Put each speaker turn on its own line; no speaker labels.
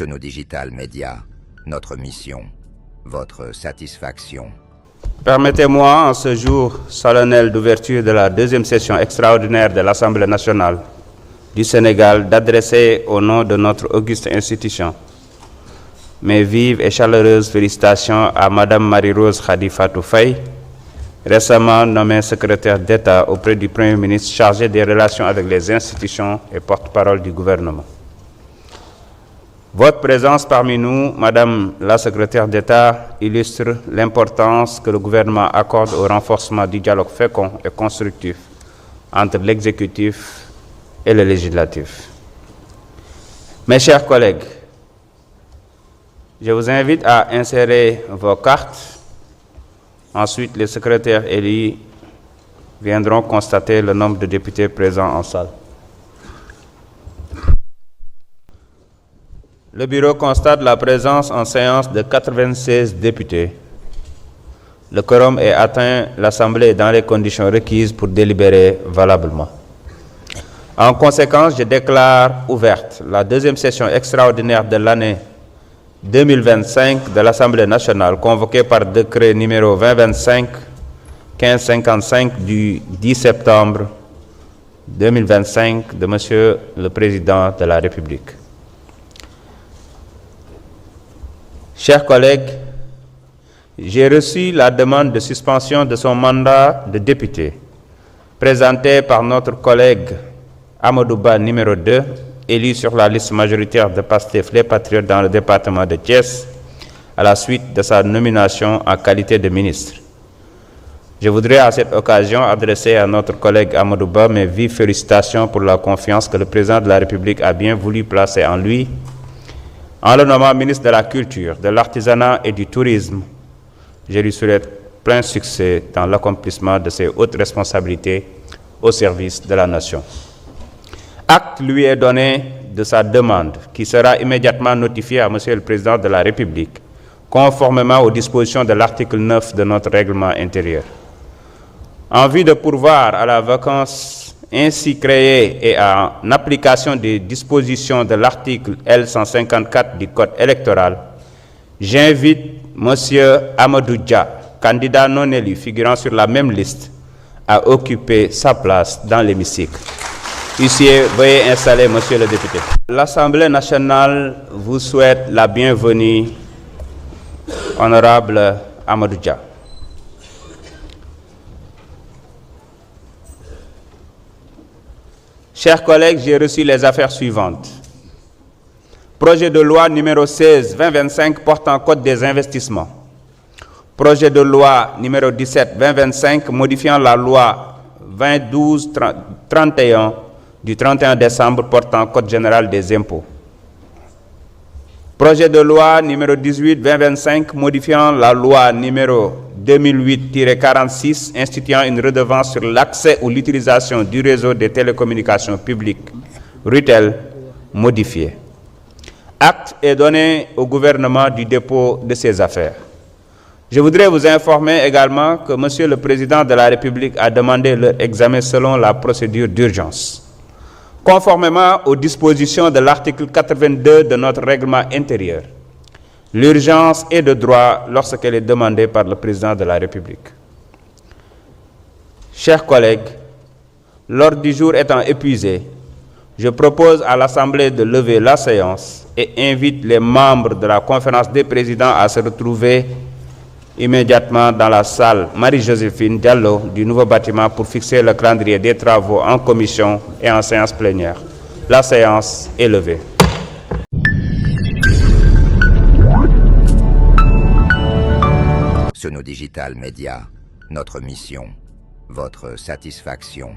Sono Digital Media, notre mission, votre satisfaction.
Permettez-moi, en ce jour solennel d'ouverture de la deuxième session extraordinaire de l'Assemblée nationale du Sénégal, d'adresser au nom de notre auguste institution mes vives et chaleureuses félicitations à Madame Marie-Rose Khadifatou Faye, récemment nommée secrétaire d'État auprès du Premier ministre chargé des relations avec les institutions et porte-parole du gouvernement. Votre présence parmi nous, Madame la secrétaire d'État, illustre l'importance que le gouvernement accorde au renforcement du dialogue fécond et constructif entre l'exécutif et le législatif. Mes chers collègues, je vous invite à insérer vos cartes. Ensuite, les secrétaires élus viendront constater le nombre de députés présents en salle. Le bureau constate la présence en séance de 96 députés. Le quorum est atteint, l'Assemblée est dans les conditions requises pour délibérer valablement. En conséquence, je déclare ouverte la deuxième session extraordinaire de l'année 2025 de l'Assemblée nationale, convoquée par décret numéro 2025-1555 du 10 septembre 2025 de Monsieur le Président de la République. Chers collègues, j'ai reçu la demande de suspension de son mandat de député, présentée par notre collègue Amadou Ba numéro 2, élu sur la liste majoritaire de PASTEF Les Patriotes dans le département de Thiès, à la suite de sa nomination en qualité de ministre. Je voudrais à cette occasion adresser à notre collègue Amadou Ba mes vives félicitations pour la confiance que le président de la République a bien voulu placer en lui, en le nommant ministre de la Culture, de l'Artisanat et du Tourisme. Je lui souhaite plein succès dans l'accomplissement de ses hautes responsabilités au service de la nation. Acte lui est donné de sa demande, qui sera immédiatement notifiée à Monsieur le Président de la République, conformément aux dispositions de l'article 9 de notre règlement intérieur. En vue de pourvoir à la vacance ainsi créée et en application des dispositions de l'article L154 du Code électoral, j'invite Monsieur Amadou Dia, candidat non élu figurant sur la même liste, à occuper sa place dans l'hémicycle. Huissier, veuillez installer Monsieur le député. L'Assemblée nationale vous souhaite la bienvenue, honorable Amadou Dia. Chers collègues, j'ai reçu les affaires suivantes. Projet de loi numéro 16-2025 portant code des investissements. Projet de loi numéro 17-2025 modifiant la loi 2012-31 du 31 décembre portant code général des impôts. Projet de loi numéro 18-2025 modifiant la loi numéro 2008-46 instituant une redevance sur l'accès ou l'utilisation du réseau des télécommunications publiques, RUTEL, modifié. Acte est donné au gouvernement du dépôt de ces affaires. Je voudrais vous informer également que Monsieur le Président de la République a demandé leur examen selon la procédure d'urgence. Conformément aux dispositions de l'article 82 de notre règlement intérieur, l'urgence est de droit lorsqu'elle est demandée par le Président de la République. Chers collègues, l'ordre du jour étant épuisé, je propose à l'Assemblée de lever la séance et invite les membres de la conférence des présidents à se retrouver immédiatement dans la salle Marie-Joséphine Diallo du nouveau bâtiment pour fixer le calendrier des travaux en commission et en séance plénière. La séance est levée.
Sono Digital Media, notre mission, votre satisfaction.